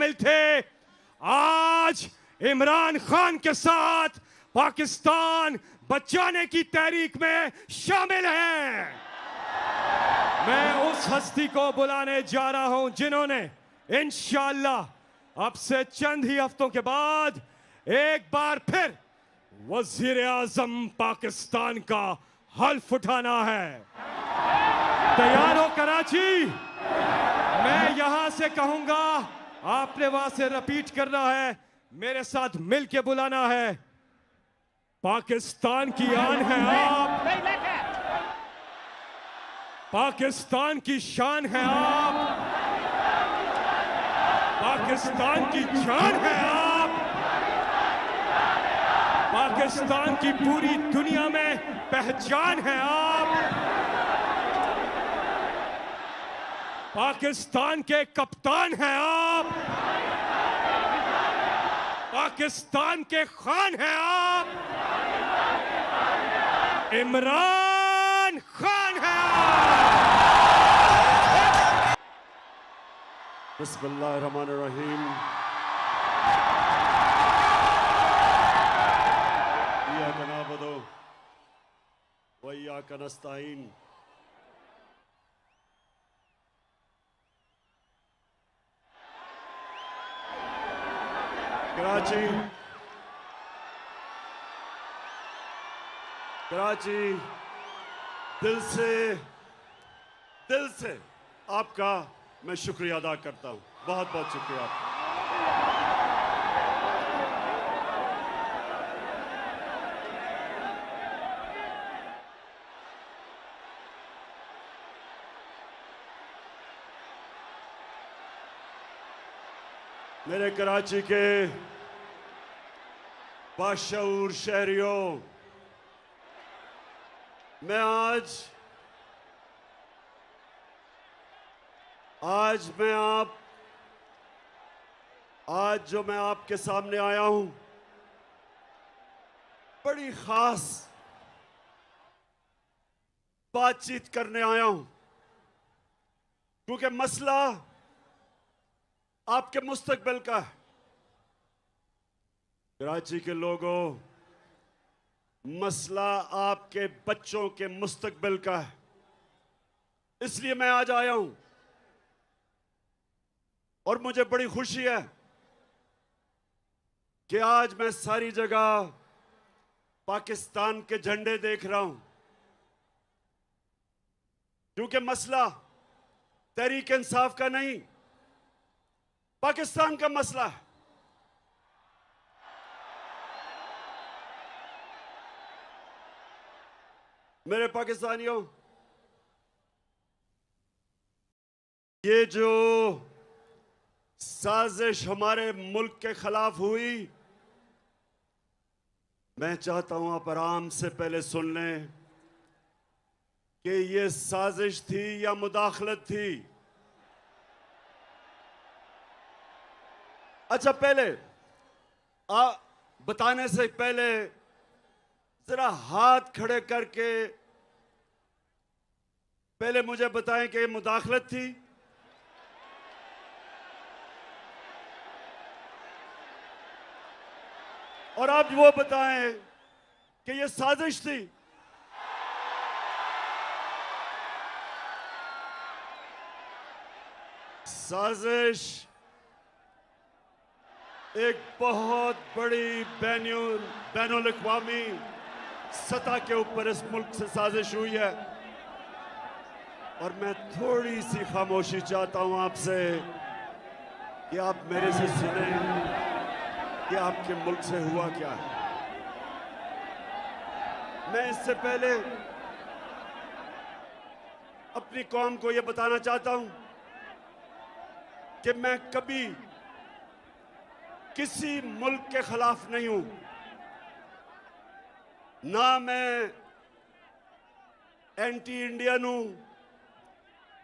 शामिल थे, आज इमरान खान के साथ पाकिस्तान बचाने की तहरीक में शामिल हैं। मैं उस हस्ती को बुलाने जा रहा हूं जिन्होंने इंशाअल्लाह अब से चंद ही हफ्तों के बाद एक बार फिर वजीर आजम पाकिस्तान का हल्फ उठाना है। तैयार हो कराची? मैं यहां से कहूंगा, आपने वहां से रिपीट करना है, मेरे साथ मिलके बुलाना है। पाकिस्तान की आन है आप, पाकिस्तान की शान है आप, पाकिस्तान की जान है आप, पाकिस्तान की पूरी दुनिया में पहचान है आप, पाकिस्तान के कप्तान हैं आप, पाकिस्तान के खान हैं आप, इमरान खान हैं आप। बिस्मिल्लाहिर्रहमानिर्रहीम। इय्याका नअबुदु व इय्याका नस्तईन। कराची, कराची, दिल से आपका मैं शुक्रिया अदा करता हूं। बहुत बहुत शुक्रिया आपका। मेरे कराची के बाशऊर शहरियों, मैं आज जो मैं आपके सामने आया हूं, बड़ी खास बातचीत करने आया हूं, क्योंकि मसला आपके मुस्तकबिल का है। कराची के लोगों, मसला आपके बच्चों के मुस्तकबिल का है। इसलिए मैं आज आया हूं और मुझे बड़ी खुशी है कि आज मैं सारी जगह पाकिस्तान के झंडे देख रहा हूं, क्योंकि मसला तहरीक इंसाफ का नहीं, पाकिस्तान का मसला है। मेरे पाकिस्तानियों, ये जो साजिश हमारे मुल्क के खिलाफ हुई, मैं चाहता हूं आप आराम से पहले सुन लें कि ये साजिश थी या मुदाखलत थी। अच्छा, पहले बताने से पहले जरा हाथ खड़े करके पहले मुझे बताएं कि ये मुदाखलत थी और आप वो बताएं कि ये साजिश थी। साजिश एक बहुत बड़ी बैनुल अक़वामी सतह के ऊपर इस मुल्क से साजिश हुई है और मैं थोड़ी सी खामोशी चाहता हूं आपसे कि आप मेरे से सुने कि आपके मुल्क से हुआ क्या है। मैं इससे पहले अपनी कौम को यह बताना चाहता हूं कि मैं कभी किसी मुल्क के खिलाफ नहीं हूं, ना मैं एंटी इंडियन हूं,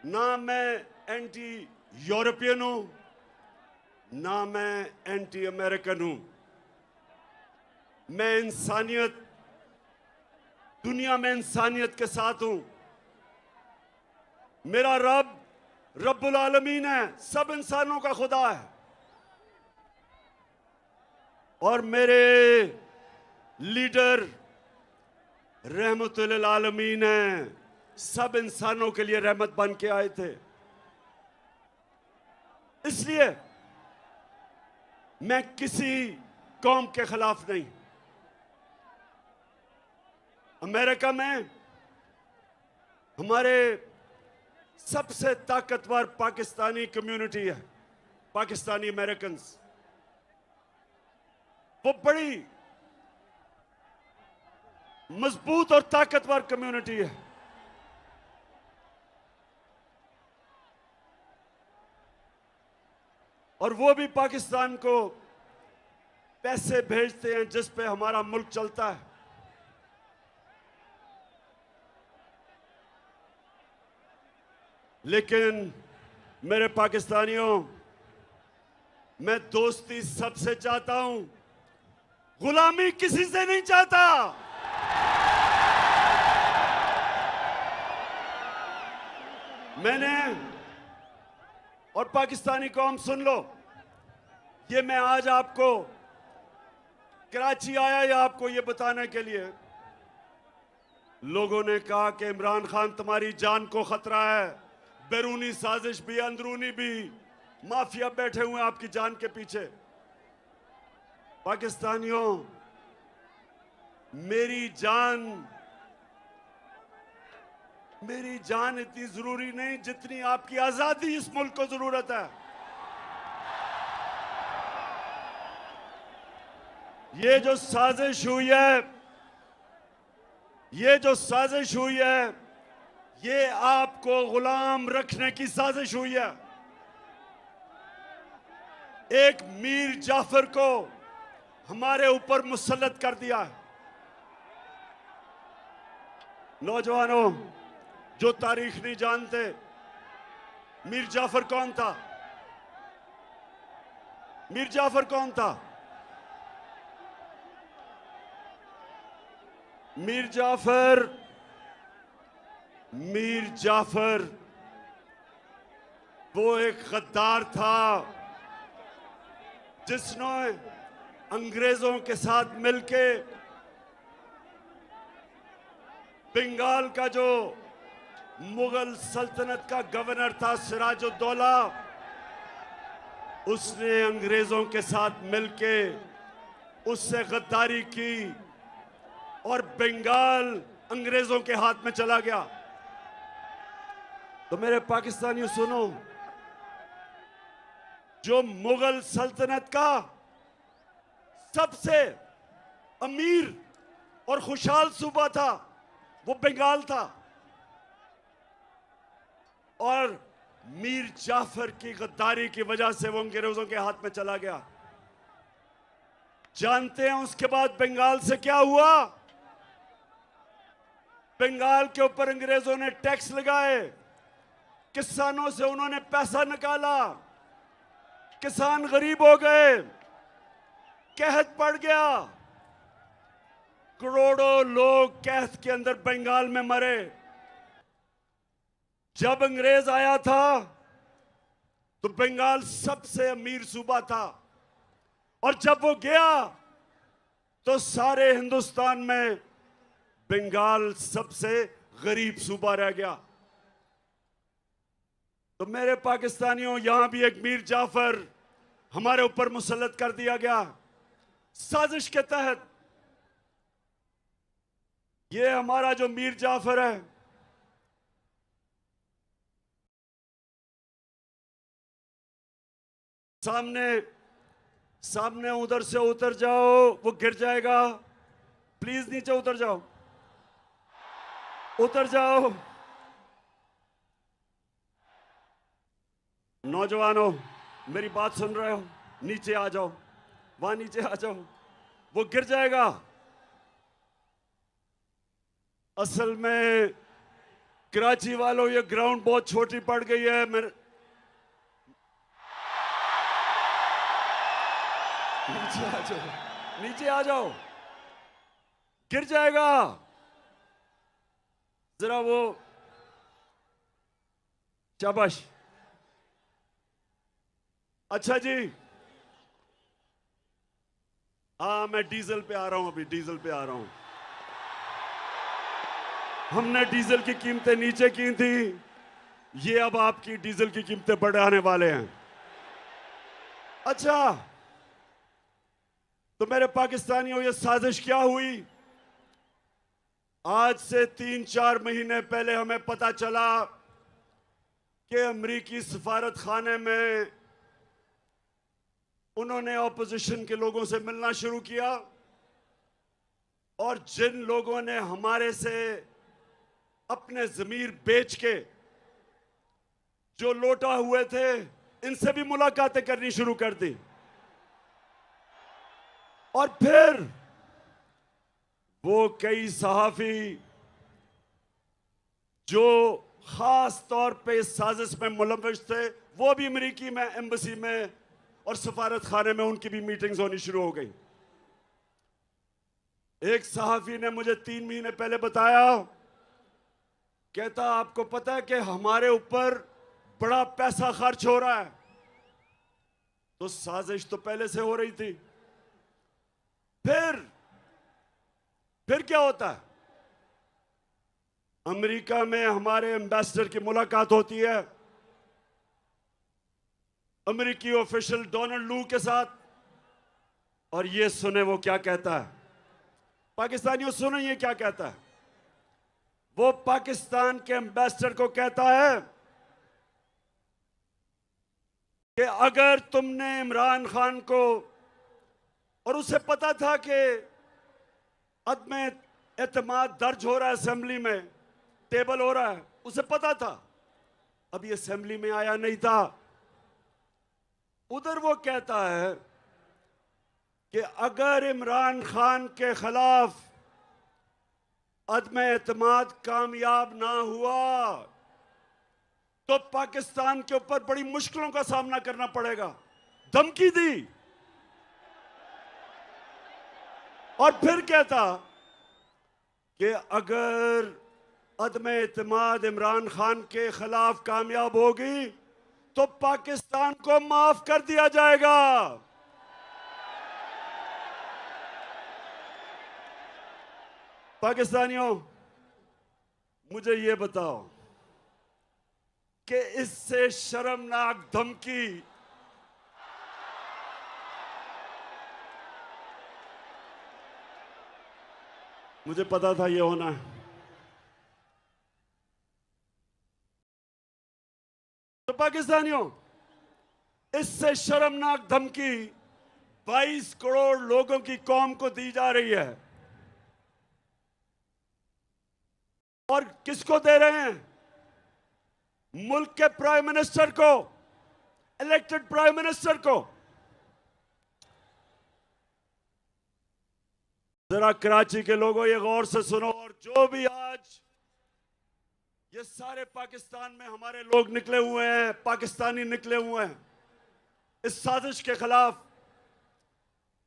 ना मैं एंटी यूरोपियन हूं, ना मैं एंटी अमेरिकन हूं। मैं इंसानियत, दुनिया में इंसानियत के साथ हूं। मेरा रब रब्बुल आलमीन है, सब इंसानों का खुदा है। और मेरे लीडर रहमतुल आलमीन हैं, सब इंसानों के लिए रहमत बन के आए थे। इसलिए मैं किसी कौम के खिलाफ नहीं। अमेरिका में हमारे सबसे ताकतवर पाकिस्तानी कम्युनिटी है, पाकिस्तानी अमेरिकन्स। वो बड़ी मजबूत और ताकतवर कम्युनिटी है। और वो भी पाकिस्तान को पैसे भेजते हैं जिस पे हमारा मुल्क चलता है। लेकिन मेरे पाकिस्तानियों, मैं दोस्ती सबसे चाहता हूं, गुलामी किसी से नहीं चाहता। मैंने और पाकिस्तानी कौम सुन लो, ये मैं आज आपको कराची आया या आपको ये बताने के लिए, लोगों ने कहा कि इमरान खान तुम्हारी जान को खतरा है, बैरूनी साजिश भी अंदरूनी भी, माफिया बैठे हुए हैं आपकी जान के पीछे। पाकिस्तानियों, मेरी जान इतनी जरूरी नहीं जितनी आपकी आजादी इस मुल्क को जरूरत है। ये जो साजिश हुई है, ये आपको गुलाम रखने की साजिश हुई है। एक मीर जाफर को हमारे ऊपर मुसल्लत कर दिया है। नौजवानों जो तारीख नहीं जानते, मीर जाफर कौन था? मीर जाफर कौन था? मीर जाफर वो एक गद्दार था जिसने अंग्रेजों के साथ मिलके बंगाल का जो मुगल सल्तनत का गवर्नर था सिराजुद्दौला, उसने अंग्रेजों के साथ मिलके उससे गद्दारी की और बंगाल अंग्रेजों के हाथ में चला गया। तो मेरे पाकिस्तानियों सुनो, जो मुगल सल्तनत का सबसे अमीर और खुशहाल सूबा था वो बंगाल था, और मीर जाफर की गद्दारी की वजह से वो अंग्रेजों के हाथ में चला गया। जानते हैं उसके बाद बंगाल से क्या हुआ? बंगाल के ऊपर अंग्रेजों ने टैक्स लगाए, किसानों से उन्होंने पैसा निकाला, किसान गरीब हो गए, कहत पड़ गया, करोड़ों लोग कहत के अंदर बंगाल में मरे। जब अंग्रेज आया था तो बंगाल सबसे अमीर सूबा था, और जब वो गया तो सारे हिंदुस्तान में बंगाल सबसे गरीब सूबा रह गया। तो मेरे पाकिस्तानियों, यहां भी एक मीर जाफर हमारे ऊपर मुसल्लत कर दिया गया साजिश के तहत। ये हमारा जो मीर जाफर है, सामने उधर से उतर जाओ, वो गिर जाएगा। प्लीज नीचे उतर जाओ, उतर जाओ। नौजवानों, मेरी बात सुन रहे हो? नीचे आ जाओ, वहां नीचे आ जाओ, वो गिर जाएगा। असल में कराची वालों, ये ग्राउंड बहुत छोटी पड़ गई है। मेरे नीचे आ जाओ, नीचे आ जाओ, गिर जाएगा। जरा वो, शाबाश। अच्छा जी, हाँ, मैं डीजल पे आ रहा हूं, अभी डीजल पे आ रहा हूं। हमने डीजल की कीमतें नीचे की थी, ये अब आपकी डीजल की कीमतें बढ़ाने वाले हैं। अच्छा, तो मेरे पाकिस्तानियों, ये साजिश क्या हुई? आज से 3-4 महीने पहले हमें पता चला कि अमेरिकी सफारत खाने में उन्होंने ऑपोजिशन के लोगों से मिलना शुरू किया, और जिन लोगों ने हमारे से अपने जमीर बेच के जो लौटा हुए थे, इनसे भी मुलाकातें करनी शुरू कर दी। और फिर वो कई सहाफी जो खास तौर पे इस साजिश में मुलव्वस थे, वो भी अमेरिकी में एम्बेसी में और सफारत खाने में उनकी भी मीटिंग्स होनी शुरू हो गई। एक सहाफी ने मुझे 3 महीने पहले बताया, कहता आपको पता है कि हमारे ऊपर बड़ा पैसा खर्च हो रहा है। तो साजिश तो पहले से हो रही थी। फिर क्या होता है? अमेरिका में हमारे एम्बेसडर की मुलाकात होती है अमेरिकी ऑफिशियल डोनाल्ड लू के साथ, और ये सुने वो क्या कहता है। पाकिस्तानियों सुनो ये क्या कहता है। वो पाकिस्तान के एम्बेसडर को कहता है कि अगर तुमने इमरान खान को, और उसे पता था कि अदम एतमाद दर्ज हो रहा है, असेंबली में टेबल हो रहा है, उसे पता था, अभी असेंबली में आया नहीं था। उधर वो कहता है कि अगर इमरान खान के खिलाफ अदम एतमाद कामयाब ना हुआ तो पाकिस्तान के ऊपर बड़ी मुश्किलों का सामना करना पड़ेगा। धमकी दी। और फिर कहता कि अगर अदम एतमाद इमरान खान के खिलाफ कामयाब होगी तो पाकिस्तान को माफ कर दिया जाएगा। पाकिस्तानियों, मुझे ये बताओ कि इससे शर्मनाक धमकी मुझे पता था ये होना है। तो पाकिस्तानियों, इससे शर्मनाक धमकी 22 करोड़ लोगों की कौम को दी जा रही है। और किसको दे रहे हैं? मुल्क के प्राइम मिनिस्टर को, इलेक्टेड प्राइम मिनिस्टर को। जरा कराची के लोगों ये गौर से सुनो, और जो भी आज ये सारे पाकिस्तान में हमारे लोग निकले हुए हैं, पाकिस्तानी निकले हुए हैं इस साजिश के खिलाफ,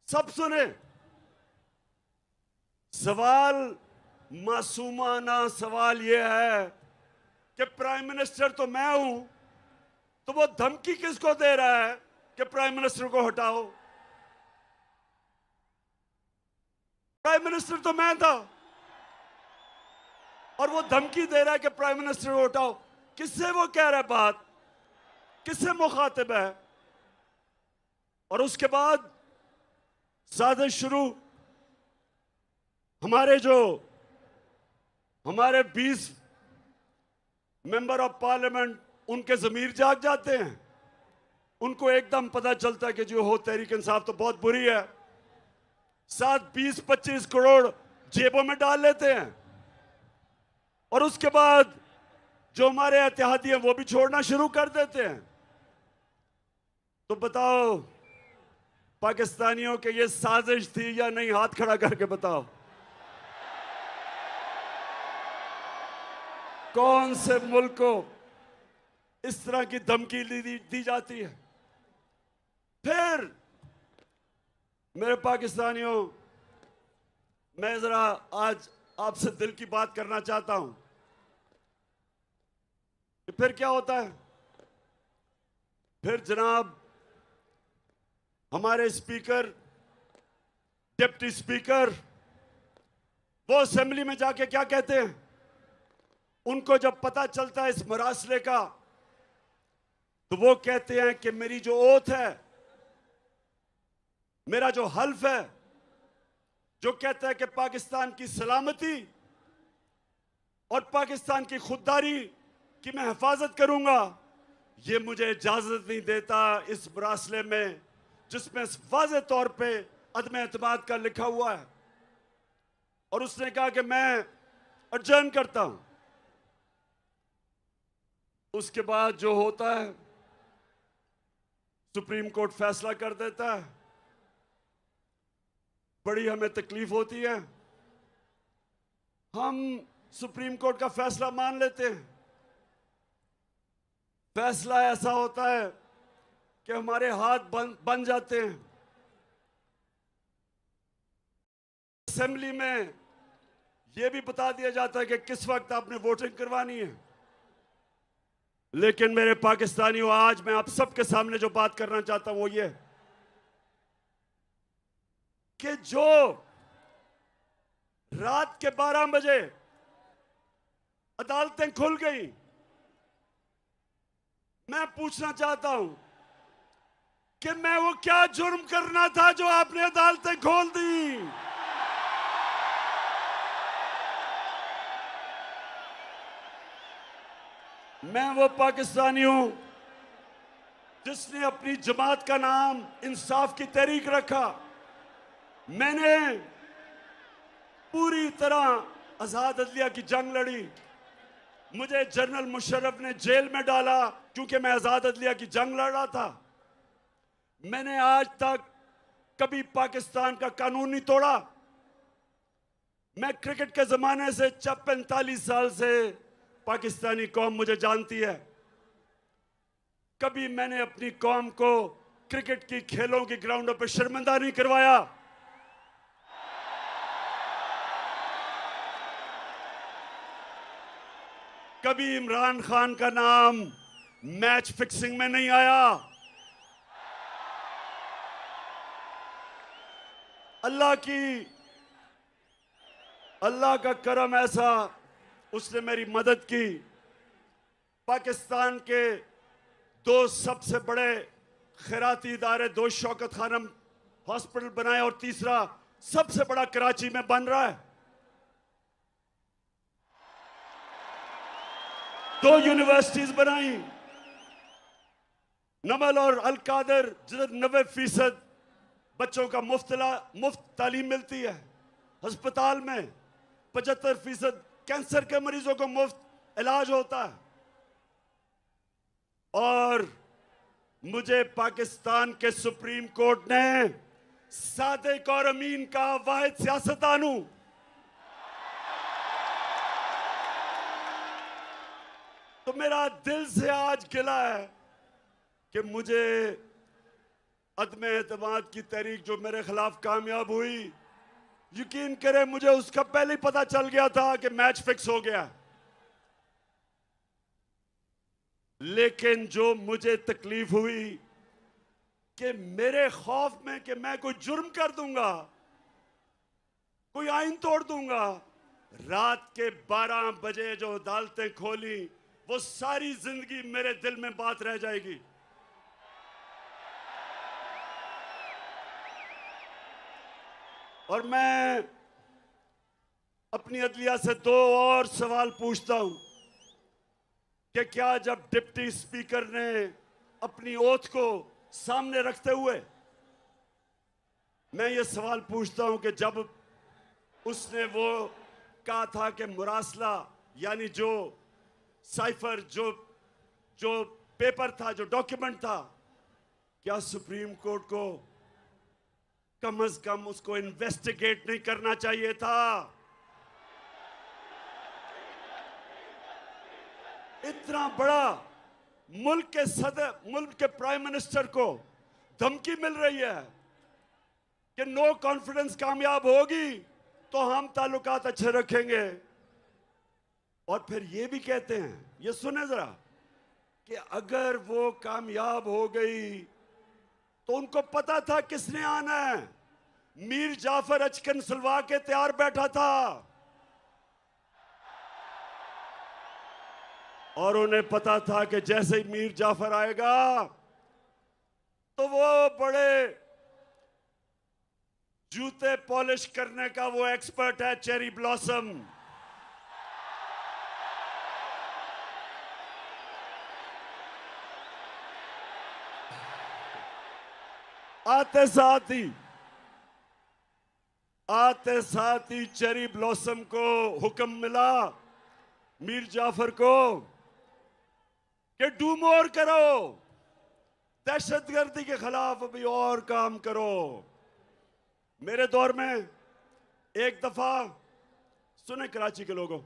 सब सुने। सवाल मासूमाना सवाल यह है कि प्राइम मिनिस्टर तो मैं हूं, तो वो धमकी किसको दे रहा है कि प्राइम मिनिस्टर को हटाओ? प्राइम मिनिस्टर तो मैं था, और वो धमकी दे रहा है कि प्राइम मिनिस्टर को हटाओ। किससे वो कह रहा है बात? किससे मुखातिब है? और उसके बाद साजिश शुरू। हमारे 20 मेंबर ऑफ पार्लियामेंट, उनके जमीर जाग जाते हैं। उनको एकदम पता चलता है कि जो हो तहरीक इंसाफ तो बहुत बुरी है। साथ 20-25 करोड़ जेबों में डाल लेते हैं, और उसके बाद जो हमारे एहतियाती हैं वो भी छोड़ना शुरू कर देते हैं। तो बताओ पाकिस्तानियों के ये साजिश थी या नहीं? हाथ खड़ा करके बताओ। कौन से मुल्क को इस तरह की धमकी दी जाती है? फिर मेरे पाकिस्तानियों, मैं जरा आज आपसे दिल की बात करना चाहता हूं कि फिर क्या होता है। फिर जनाब हमारे स्पीकर डिप्टी स्पीकर वो असेंबली में जाके क्या कहते हैं? उनको जब पता चलता है इस मरासले का, तो वो कहते हैं कि मेरी जो ओथ है, मेरा जो हल्फ है, जो कहता है कि पाकिस्तान की सलामती और पाकिस्तान की खुददारी की मैं हिफाजत करूंगा, ये मुझे इजाजत नहीं देता इस मरासले में जिसमें वाज़ेह तौर पे अदम एतमाद का लिखा हुआ है। और उसने कहा कि मैं अर्जन करता हूं। उसके बाद जो होता है, सुप्रीम कोर्ट फैसला कर देता है। बड़ी हमें तकलीफ होती है, हम सुप्रीम कोर्ट का फैसला मान लेते हैं। फैसला ऐसा होता है कि हमारे हाथ बन जाते हैं। असेंबली में यह भी बता दिया जाता है कि किस वक्त आपने वोटिंग करवानी है। लेकिन मेरे पाकिस्तानियों, आज मैं आप सबके सामने जो बात करना चाहता हूं वो ये कि जो रात के 12 बजे अदालतें खुल गई, मैं पूछना चाहता हूं कि मैं वो क्या जुर्म करना था जो आपने अदालतें खोल दी? मैं वो पाकिस्तानी हूं जिसने अपनी जमात का नाम इंसाफ की तहरीक रखा। मैंने पूरी तरह आजाद अदलिया की जंग लड़ी। मुझे जनरल मुशर्रफ ने जेल में डाला क्योंकि मैं आजाद अदलिया की जंग लड़ रहा था। मैंने आज तक कभी पाकिस्तान का कानून नहीं तोड़ा। मैं क्रिकेट के जमाने से 45 साल से पाकिस्तानी कौम मुझे जानती है। कभी मैंने अपनी कौम को क्रिकेट की खेलों की ग्राउंडों पर शर्मिंदा नहीं करवाया। कभी इमरान खान का नाम मैच फिक्सिंग में नहीं आया। अल्लाह का करम ऐसा, उसने मेरी मदद की। पाकिस्तान के 2 सबसे बड़े खैराती इदारे, 2 शौकत खानम हॉस्पिटल बनाए और तीसरा सबसे बड़ा कराची में बन रहा है। 2 यूनिवर्सिटीज बनाई, नमल और अल कादर, जिधर 90% बच्चों का मुफ्त तालीम मिलती है। अस्पताल में 75% कैंसर के मरीजों को मुफ्त इलाज होता है। और मुझे पाकिस्तान के सुप्रीम कोर्ट ने सादिक और अमीन का वाहिद सियासतदान हूं। तो मेरा दिल से आज गिला है कि मुझे अदम एतमाद की तहरीक जो मेरे खिलाफ कामयाब हुई, यकीन करें मुझे उसका पहले ही पता चल गया था कि मैच फिक्स हो गया। लेकिन जो मुझे तकलीफ हुई कि मेरे खौफ में कि मैं कोई जुर्म कर दूंगा, कोई आइन तोड़ दूंगा, रात के 12 बजे जो अदालतें खोली, वो सारी जिंदगी मेरे दिल में बात रह जाएगी। और मैं अपनी अदलिया से 2 और सवाल पूछता हूं कि क्या जब डिप्टी स्पीकर ने अपनी ओथ को सामने रखते हुए, मैं ये सवाल पूछता हूं कि जब उसने वो कहा था कि मुरासला यानी जो साइफर, जो पेपर था, जो डॉक्यूमेंट था, क्या सुप्रीम कोर्ट को कम से कम उसको इन्वेस्टिगेट नहीं करना चाहिए था? इतना बड़ा मुल्क के प्राइम मिनिस्टर को धमकी मिल रही है कि नो कॉन्फिडेंस कामयाब होगी तो हम ताल्लुकात अच्छे रखेंगे। और फिर ये भी कहते हैं, ये सुने जरा, कि अगर वो कामयाब हो गई तो उनको पता था किसने आना है। मीर जाफर अचकन सलवा के तैयार बैठा था और उन्हें पता था कि जैसे ही मीर जाफर आएगा तो वो बड़े जूते पॉलिश करने का वो एक्सपर्ट है, चेरी ब्लॉसम। आते साथ ही चेरी ब्लॉसम को हुक्म मिला मीर जाफर को कि डू मोर करो, दहशतगर्दी के खिलाफ अभी और काम करो। मेरे दौर में एक दफा, सुने कराची के लोगों,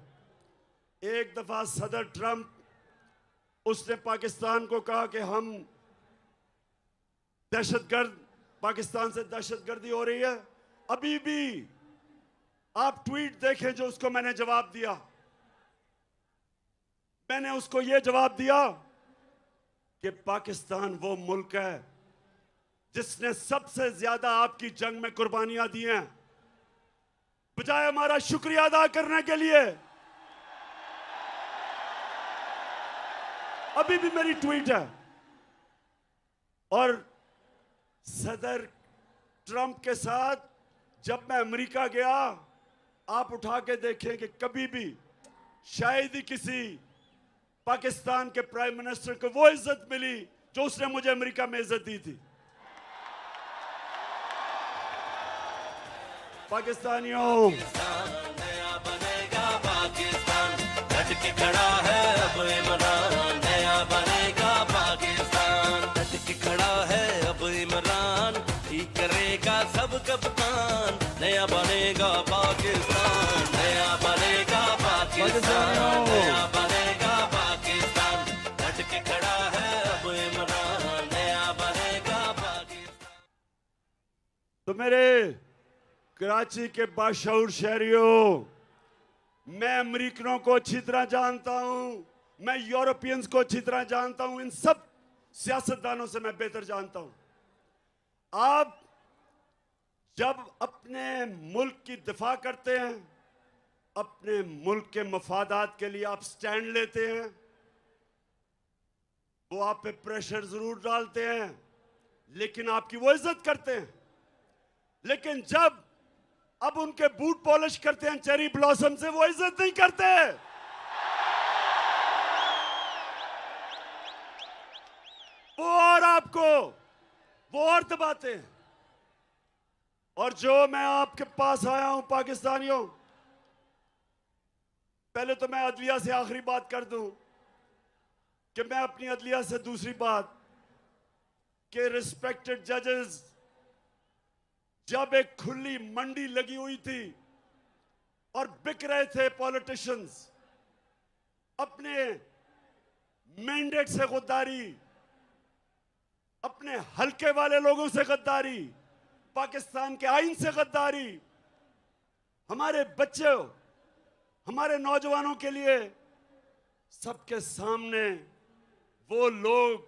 एक दफा सदर ट्रंप, उसने पाकिस्तान को कहा कि हम दहशतगर्द, पाकिस्तान से दहशतगर्दी हो रही है। अभी भी आप ट्वीट देखें जो उसको मैंने जवाब दिया। मैंने उसको यह जवाब दिया कि पाकिस्तान वो मुल्क है जिसने सबसे ज्यादा आपकी जंग में कुर्बानियां दी हैं, बजाय हमारा शुक्रिया अदा करने के लिए। अभी भी मेरी ट्वीट है। और सदर ट्रंप के साथ जब मैं अमेरिका गया, आप उठा के देखें कि कभी भी शायद ही किसी पाकिस्तान के प्राइम मिनिस्टर को वो इज्जत मिली जो उसने मुझे अमेरिका में इज्जत दी थी। पाकिस्तानियों, नया बनेगा पाकिस्तान, डट के खड़ा है अब इमरान। नया बनेगा पाकिस्तान, डट के खड़ा है अब इमरान। ठीक करेगा सब कप्तान। नया बनेगा पाकिस्तान, नया बनेगा पाकिस्तान, नया बनेगा पाकिस्तान। डट के खड़ा है अब इमरान। नया बनेगा पाकिस्तान। तो मेरे कराची के बाशऊर शहरियों, मैं अमेरिकनों को अच्छी तरह जानता हूं, मैं यूरोपियंस को अच्छी तरह जानता हूं, इन सब सियासतदानों से मैं बेहतर जानता हूं। आप जब अपने मुल्क की दिफा करते हैं, अपने मुल्क के मफादात के लिए आप स्टैंड लेते हैं, वो आप पे प्रेशर जरूर डालते हैं, लेकिन आपकी वो इज्जत करते हैं। लेकिन जब अब उनके बूट पॉलिश करते हैं चेरी ब्लॉसम से, वो इज्जत नहीं करते। वो और आपको वो और दबाते हैं। और जो मैं आपके पास आया हूं पाकिस्तानियों, पहले तो मैं अदलिया से आखिरी बात कर दूं कि मैं अपनी अदलिया से दूसरी बात कि रिस्पेक्टेड जजेस, जब एक खुली मंडी लगी हुई थी और बिक रहे थे पॉलिटिशियंस, अपने मैंडेट से गद्दारी, अपने हल्के वाले लोगों से गद्दारी, पाकिस्तान के आईन से गद्दारी, हमारे बच्चों, हमारे नौजवानों के लिए सबके सामने वो लोग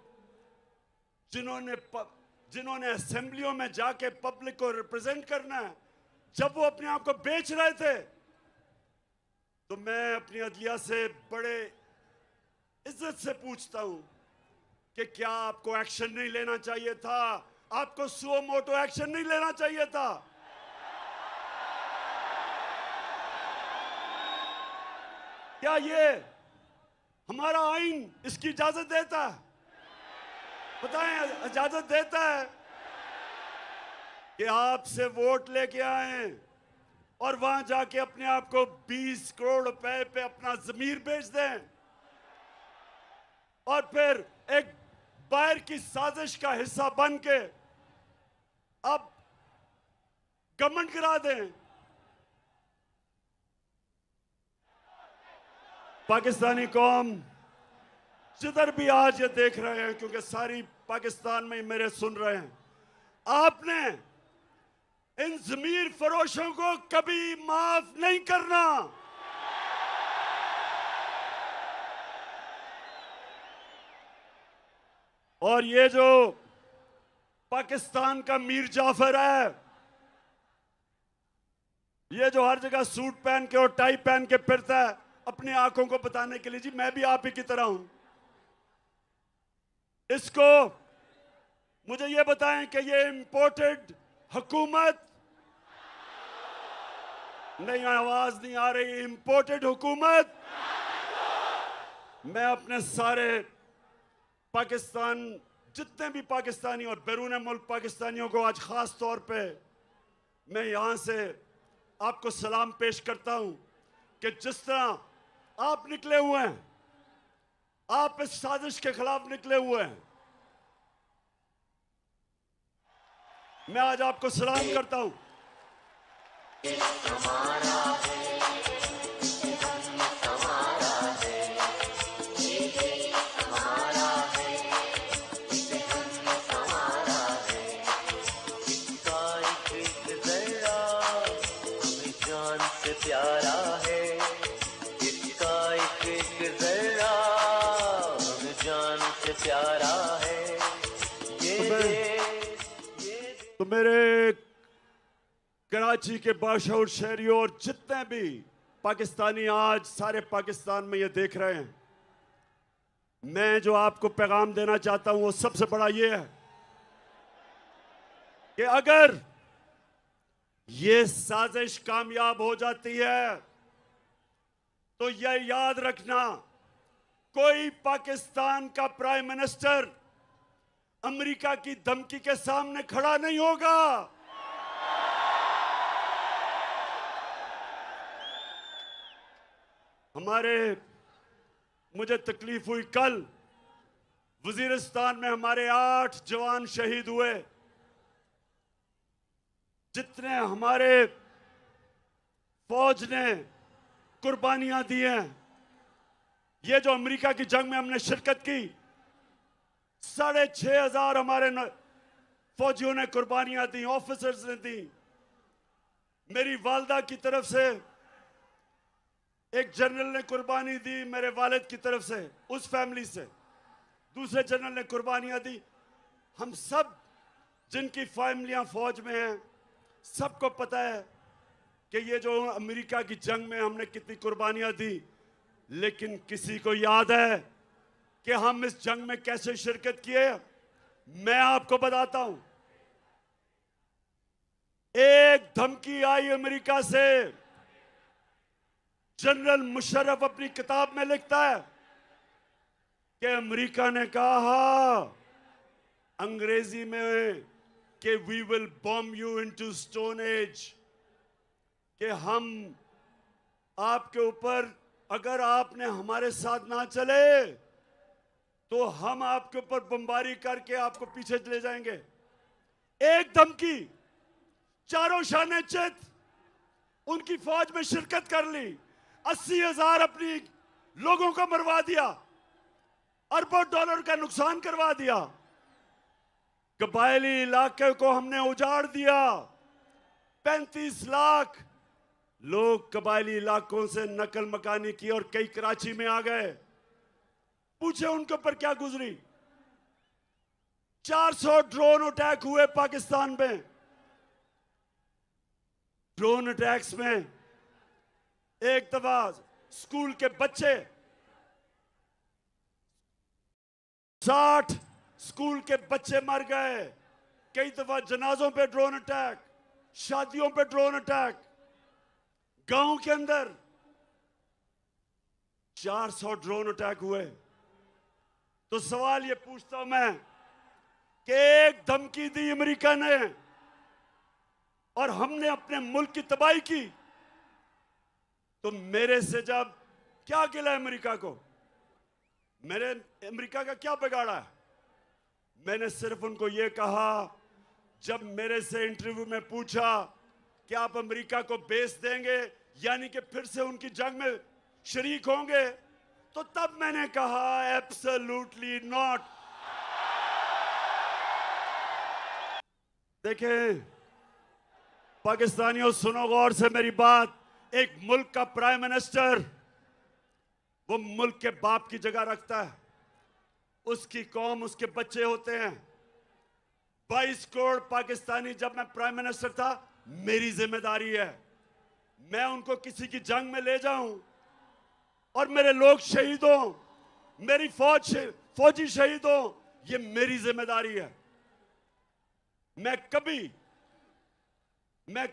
जिन्होंने असेंबलियों में जाके पब्लिक को रिप्रेजेंट करना है, जब वो अपने आप को बेच रहे थे, तो मैं अपनी अदलिया से बड़े इज्जत से पूछता हूं कि क्या आपको एक्शन नहीं लेना चाहिए था? आपको सुओ मोटो एक्शन नहीं लेना चाहिए था? क्या ये हमारा आईन इसकी इजाजत देता है? बताएं, इजाजत देता है कि आपसे वोट लेके आए और वहां जाके अपने आप को 20 करोड़ रुपए पे अपना जमीर बेच दें और फिर एक बाहर की साजिश का हिस्सा बन के अब गवर्नमेंट गिरा दें? पाकिस्तानी कौम जिधर भी आज ये देख रहे हैं, क्योंकि सारी पाकिस्तान में मेरे सुन रहे हैं, आपने इन जमीर फरोशों को कभी माफ नहीं करना। और ये जो पाकिस्तान का मीर जाफर है, ये जो हर जगह सूट पहन के और टाई पहन के फिरता है अपनी आंखों को बताने के लिए, जी मैं भी आप ही की तरह हूं, इसको मुझे ये बताएं कि ये इंपोर्टेड हुकूमत नहीं, आवाज नहीं आ रही, इंपोर्टेड हुकूमत। मैं अपने सारे पाकिस्तान, जितने भी पाकिस्तानी और बैरून मुल्क पाकिस्तानियों को आज खास तौर पे मैं यहां से आपको सलाम पेश करता हूं कि जिस तरह आप निकले हुए हैं, आप इस साजिश के खिलाफ निकले हुए हैं, मैं आज आपको सलाम करता हूं। प्यारा है इसका एक जरा हमें जान से प्यारा है तो मेरे कराची के बाशऊर शहरियों और जितने भी पाकिस्तानी आज सारे पाकिस्तान में ये देख रहे हैं, मैं जो आपको पैगाम देना चाहता हूं वो सबसे बड़ा ये है कि अगर ये साजिश कामयाब हो जाती है तो यह याद रखना, कोई पाकिस्तान का प्राइम मिनिस्टर अमेरिका की धमकी के सामने खड़ा नहीं होगा। मुझे तकलीफ हुई, कल वजीरिस्तान में हमारे 8 जवान शहीद हुए। जितने हमारे फौज ने कुर्बानियां दी हैं, ये जो अमेरिका की जंग में हमने शिरकत की, 6,500 हमारे फौजियों ने कुर्बानियां दी, ऑफिसर्स ने दी। मेरी वालदा की तरफ से एक जनरल ने कुर्बानी दी, मेरे वालिद की तरफ से, उस फैमिली से दूसरे जनरल ने कुर्बानियां दी। हम सब जिनकी फैमिलियां फौज में हैं, सबको पता है कि ये जो अमेरिका की जंग में हमने कितनी कुर्बानियां दी, लेकिन किसी को याद है कि हम इस जंग में कैसे शिरकत किए? मैं आपको बताता हूं। एक धमकी आई अमेरिका से, जनरल मुशर्रफ अपनी किताब में लिखता है कि अमेरिका ने कहा अंग्रेजी में कि we will bomb you into stone age, कि हम आपके ऊपर, अगर आपने हमारे साथ ना चले तो हम आपके ऊपर बमबारी करके आपको पीछे ले जाएंगे। एक धमकी, चारों शाने चित उनकी फौज में शिरकत कर ली, 80,000 अपनी लोगों को मरवा दिया, अरबों डॉलर का नुकसान करवा दिया, कबायली इलाके को हमने उजाड़ दिया। 35 लाख लोग कबायली इलाकों से नकल मकानी की और कई कराची में आ गए। पूछे उनके ऊपर क्या गुजरी। 400 ड्रोन अटैक हुए पाकिस्तान में। ड्रोन अटैक्स में एक दफा स्कूल के बच्चे, 60 स्कूल के बच्चे मर गए। कई दफा जनाजों पे ड्रोन अटैक, शादियों पे ड्रोन अटैक, गांव के अंदर 400 ड्रोन अटैक हुए। तो सवाल ये पूछता हूं मैं कि एक धमकी दी अमेरिका ने और हमने अपने मुल्क की तबाही की, तो मेरे से जब क्या गिला अमेरिका को? मैंने अमेरिका का क्या बिगाड़ा है? मैंने सिर्फ उनको यह कहा, जब मेरे से इंटरव्यू में पूछा कि आप अमेरिका को बेस देंगे, यानी कि फिर से उनकी जंग में शरीक होंगे, तो तब मैंने कहा एब्सोल्युटली नॉट। देखें पाकिस्तानियों, सुनो गौर से मेरी बात। एक मुल्क का प्राइम मिनिस्टर वो मुल्क के बाप की जगह रखता है। उसकी कौम, उसके बच्चे होते हैं। 22 करोड़ पाकिस्तानी, जब मैं प्राइम मिनिस्टर था, मेरी जिम्मेदारी है मैं उनको किसी की जंग में ले जाऊं और मेरे लोग शहीद हों, मेरी फौजी शहीद हों, ये मेरी जिम्मेदारी है। मैं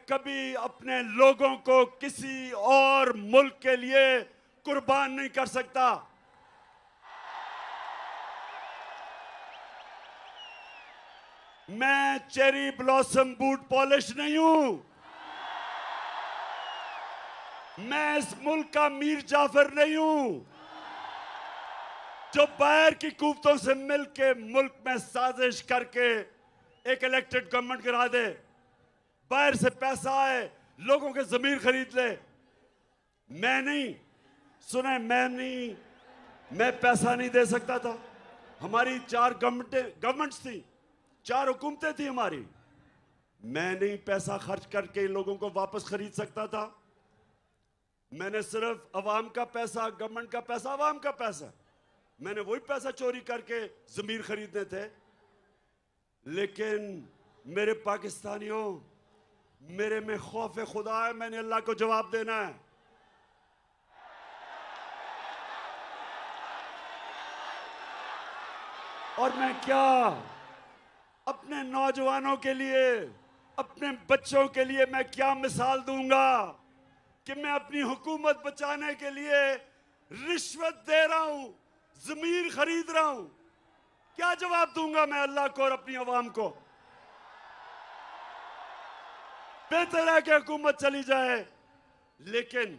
कभी अपने लोगों को किसी और मुल्क के लिए कुर्बान नहीं कर सकता। मैं चेरी ब्लॉसम बूट पॉलिश नहीं हूं। मैं इस मुल्क का मीर जाफर नहीं हूं जो बाहर की कुव्वतों से मिलके मुल्क में साजिश करके एक इलेक्टेड गवर्नमेंट गिरा दे, बाहर से पैसा आए, लोगों के जमीर खरीद ले। मैं नहीं, सुने, मैं पैसा नहीं दे सकता था। हमारी 4 गवर्नमेंट्स थी, 4 हुकूमतें थी हमारी। मैं नहीं पैसा खर्च करके इन लोगों को वापस खरीद सकता था। मैंने सिर्फ अवाम का पैसा, गवर्नमेंट का पैसा, अवाम का पैसा, मैंने वही पैसा चोरी करके जमीर खरीदने थे। लेकिन मेरे पाकिस्तानियों, मेरे में खौफ खुदा है, मैंने अल्लाह को जवाब देना है। और मैं क्या अपने नौजवानों के लिए, अपने बच्चों के लिए मैं क्या मिसाल दूंगा कि मैं अपनी हुकूमत बचाने के लिए रिश्वत दे रहा हूं, जमीर खरीद रहा हूं। क्या जवाब दूंगा मैं अल्लाह को और अपनी अवाम को? बेहतर है कि हुकूमत चली जाए, लेकिन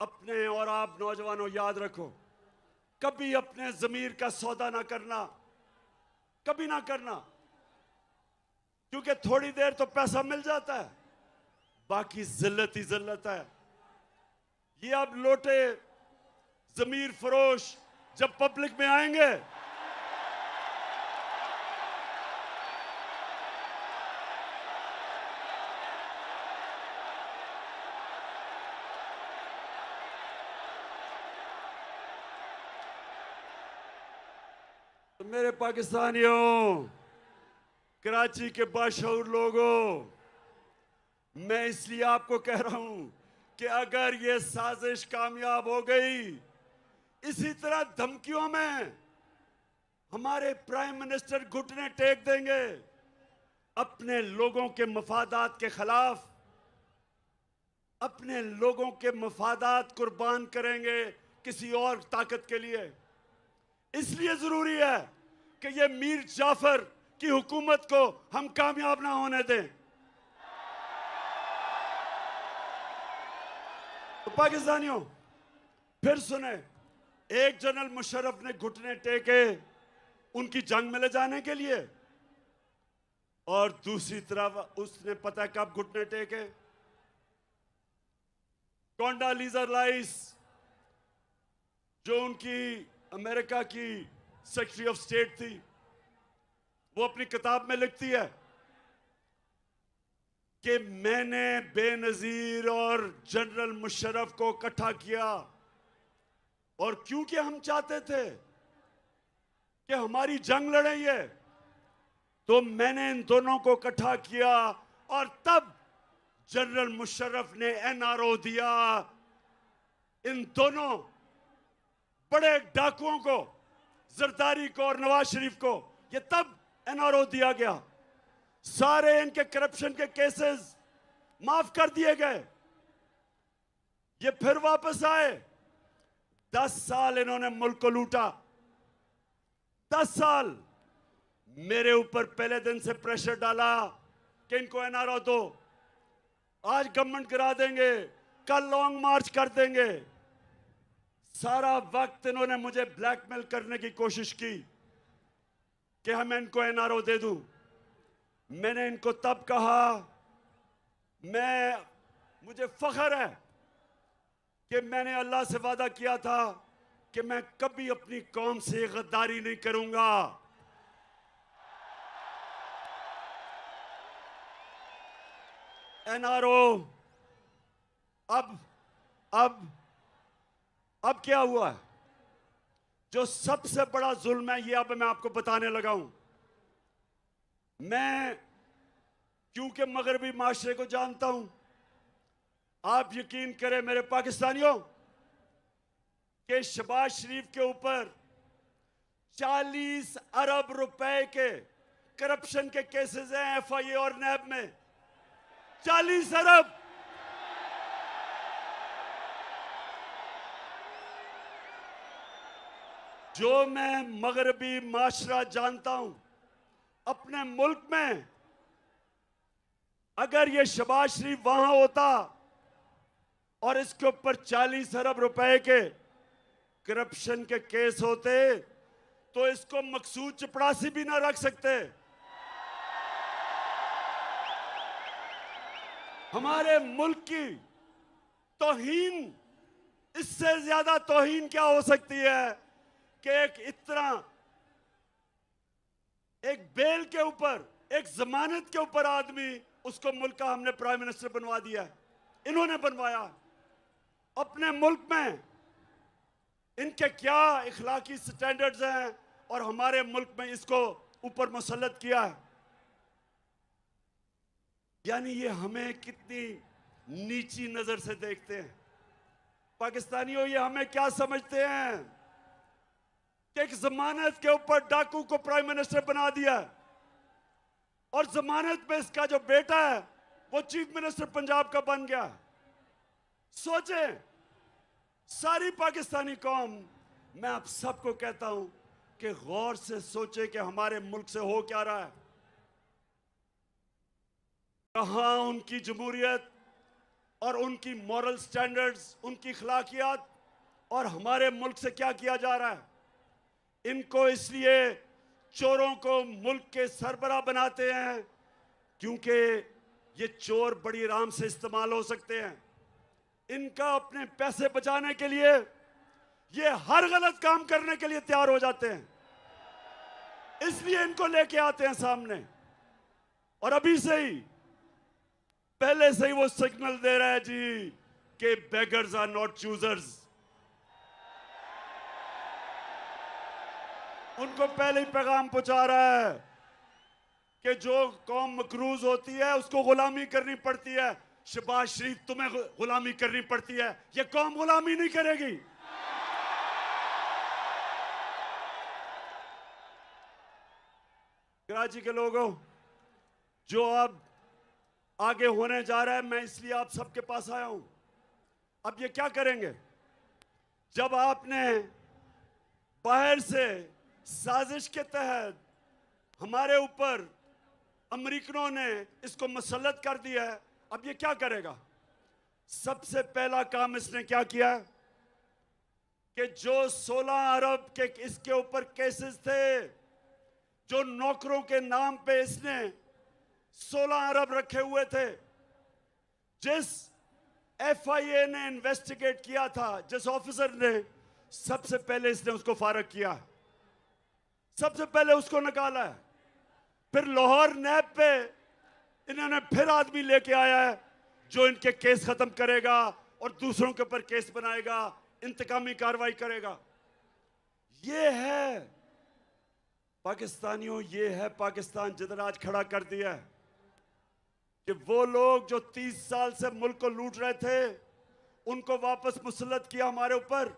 अपने और आप नौजवानों याद रखो, कभी अपने जमीर का सौदा ना करना, कभी ना करना, क्योंकि थोड़ी देर तो पैसा मिल जाता है, बाकी जिल्लत ही जिल्लत है। ये अब लोटे जमीर फरोश जब पब्लिक में आएंगे, तो मेरे पाकिस्तानियों, कराची के बाशऊर लोगों, मैं इसलिए आपको कह रहा हूं कि अगर ये साजिश कामयाब हो गई, इसी तरह धमकियों में हमारे प्राइम मिनिस्टर घुटने टेक देंगे, अपने लोगों के मफादात के खिलाफ, अपने लोगों के मफादात कुर्बान करेंगे किसी और ताकत के लिए। इसलिए जरूरी है कि ये मीर जाफर की हुकूमत को हम कामयाब ना होने दें। तो पाकिस्तानियों, फिर सुने, एक जनरल मुशर्रफ ने घुटने टेके उनकी जंग में ले जाने के लिए, और दूसरी तरफ उसने पता कब घुटने टेके, कोंडालीजा राइस, जो उनकी अमेरिका की सेक्रेटरी ऑफ स्टेट थी, वो अपनी किताब में लिखती है कि मैंने बेनजीर और जनरल मुशर्रफ को इकट्ठा किया, और क्योंकि हम चाहते थे कि हमारी जंग लड़े ये, तो मैंने इन दोनों को इकट्ठा किया, और तब जनरल मुशर्रफ ने एनआरओ दिया इन दोनों बड़े डाकुओं को, जरदारी को और नवाज शरीफ को। ये तब एनआरओ दिया गया, सारे इनके करप्शन के केसेस माफ कर दिए गए। ये फिर वापस आए, 10 साल इन्होंने मुल्क को लूटा, 10 साल मेरे ऊपर पहले दिन से प्रेशर डाला कि इनको एनआरओ दो, आज गवर्नमेंट गिरा देंगे, कल लॉन्ग मार्च कर देंगे। सारा वक्त इन्होंने मुझे ब्लैकमेल करने की कोशिश की कि हम इनको एनआरओ दे दूं। मैंने इनको तब कहा, मुझे फख्र है कि मैंने अल्लाह से वादा किया था कि मैं कभी अपनी कौम से गद्दारी नहीं करूंगा। एनआरओ अब क्या हुआ है? जो सबसे बड़ा जुल्म है, ये अब मैं आपको बताने लगा हूं। मैं क्योंकि मगरबी माशरे को जानता हूं, आप यकीन करें मेरे पाकिस्तानियों कि शहबाज शरीफ के ऊपर 40 अरब रुपए के करप्शन के केसेस हैं एफआईए और नैब में। 40 अरब। जो मैं मगरबी माशरा जानता हूं, अपने मुल्क में अगर ये शहबाज शरीफ वहां होता और इसके ऊपर 40 अरब रुपए के करप्शन के केस होते तो इसको मकसूद चपड़ासी भी ना रख सकते। हमारे मुल्क की तौहीन, इससे ज्यादा तौहीन क्या हो सकती है कि एक बेल के ऊपर, एक जमानत के ऊपर आदमी, उसको मुल्क का हमने प्राइम मिनिस्टर बनवा दिया। इन्होंने बनवाया। अपने मुल्क में इनके क्या इखलाकी स्टैंडर्ड्स हैं और हमारे मुल्क में इसको ऊपर मुसल्लत किया है। यानी ये हमें कितनी नीची नजर से देखते हैं। पाकिस्तानियों, ये हमें क्या समझते हैं कि एक जमानत के ऊपर डाकू को प्राइम मिनिस्टर बना दिया और जमानत में इसका जो बेटा है वो चीफ मिनिस्टर पंजाब का बन गया। सोचें, सारी पाकिस्तानी कौम, मैं आप सबको कहता हूं कि गौर से सोचें कि हमारे मुल्क से हो क्या रहा है। कहां उनकी जमहूरियत और उनकी मॉरल स्टैंडर्ड्स, उनकी अखलाकियात, और हमारे मुल्क से क्या किया जा रहा है। इनको इसलिए चोरों को मुल्क के सरबराह बनाते हैं क्योंकि ये चोर बड़ी आराम से इस्तेमाल हो सकते हैं। इनका अपने पैसे बचाने के लिए ये हर गलत काम करने के लिए तैयार हो जाते हैं, इसलिए इनको लेके आते हैं सामने। और अभी से ही, पहले से ही वो सिग्नल दे रहा है जी कि बेगर्स आर नॉट चूजर्स। उनको पहले ही पैगाम पहुंचा रहा है कि जो कौम मकरूज होती है उसको गुलामी करनी पड़ती है। शहबाज शरीफ, तुम्हें गुलामी करनी पड़ती है, ये कौम गुलामी नहीं करेगी। कराची के लोगों, जो अब आगे होने जा रहा है, मैं इसलिए आप सबके पास आया हूं। अब ये क्या करेंगे? जब आपने बाहर से साजिश के तहत हमारे ऊपर अमेरिकनों ने इसको मुसल्लत कर दिया है, अब ये क्या करेगा? सबसे पहला काम इसने क्या किया कि जो 16 अरब के इसके ऊपर केसेस थे, जो नौकरों के नाम पे इसने 16 अरब रखे हुए थे, जिस एफआईए ने इन्वेस्टिगेट किया था, जिस ऑफिसर ने, सबसे पहले इसने उसको फारग किया, सबसे पहले उसको निकाला है। फिर लाहौर नैब पे इन्होंने फिर आदमी लेके आया है जो इनके केस खत्म करेगा और दूसरों के ऊपर केस बनाएगा, इंतकामी कार्रवाई करेगा। ये है पाकिस्तानियों, ये है पाकिस्तान जिधर आज खड़ा कर दिया है कि वो लोग जो 30 साल से मुल्क को लूट रहे थे, उनको वापस मुसल्लत किया हमारे ऊपर।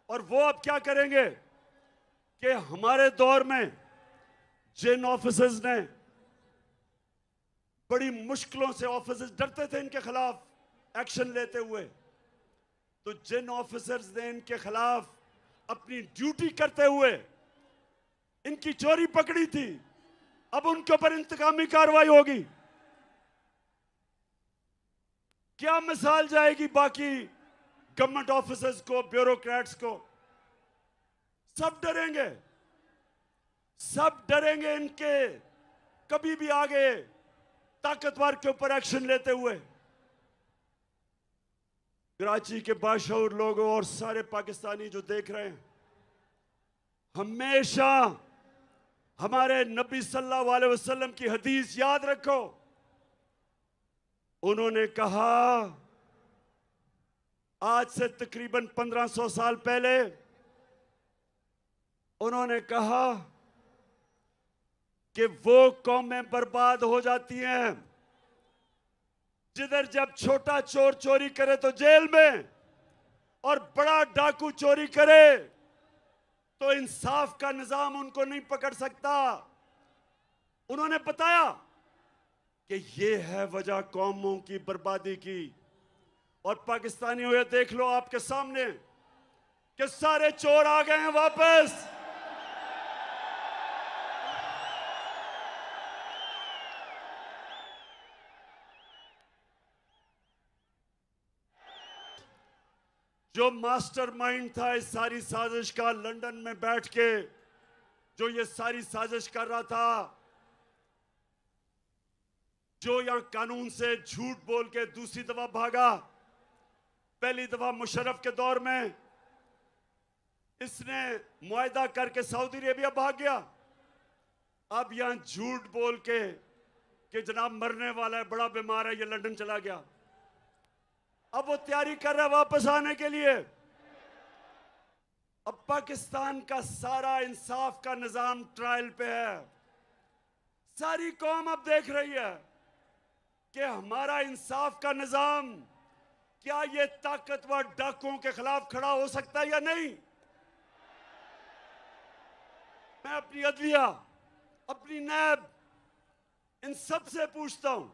और वो अब क्या करेंगे कि हमारे दौर में जिन ऑफिसर्स ने बड़ी मुश्किलों से, ऑफिसर्स डरते थे इनके खिलाफ एक्शन लेते हुए, तो जिन ऑफिसर्स ने इनके खिलाफ अपनी ड्यूटी करते हुए इनकी चोरी पकड़ी थी, अब उनके ऊपर इंतकामी कार्रवाई होगी। क्या मिसाल जाएगी बाकी गवर्नमेंट ऑफिसर्स को, ब्यूरोक्रेट्स को? सब डरेंगे, सब डरेंगे इनके कभी भी आगे ताकतवर के ऊपर एक्शन लेते हुए। कराची के बाशऊर लोगों और सारे पाकिस्तानी जो देख रहे हैं, हमेशा हमारे नबी सल्लल्लाहु अलैहि वसल्लम की हदीस याद रखो। उन्होंने कहा, आज से तकरीबन 1500 साल पहले उन्होंने कहा कि वो कौमें बर्बाद हो जाती हैं जिधर जब छोटा चोर चोरी करे तो जेल में और बड़ा डाकू चोरी करे तो इंसाफ का निजाम उनको नहीं पकड़ सकता। उन्होंने बताया कि ये है वजह कौमों की बर्बादी की। और पाकिस्तानियों, ये देख लो आपके सामने कि सारे चोर आ गए हैं वापस। जो मास्टरमाइंड था इस सारी साजिश का, लंदन में बैठ के जो ये सारी साजिश कर रहा था, जो यहां कानून से झूठ बोल के दूसरी दफा भागा। पहली दफा मुशर्रफ के दौर में इसने मुआहदा करके सऊदी अरेबिया भाग गया। अब यहां झूठ बोल के कि जनाब मरने वाला है, बड़ा बीमार है, ये लंदन चला गया। अब वो तैयारी कर रहा है वापस आने के लिए। अब पाकिस्तान का सारा इंसाफ का निजाम ट्रायल पे है। सारी कौम अब देख रही है कि हमारा इंसाफ का निजाम क्या ये ताकतवर डाकुओं के खिलाफ खड़ा हो सकता है या नहीं। मैं अपनी अदलिया, अपनी नैब, इन सब से पूछता हूं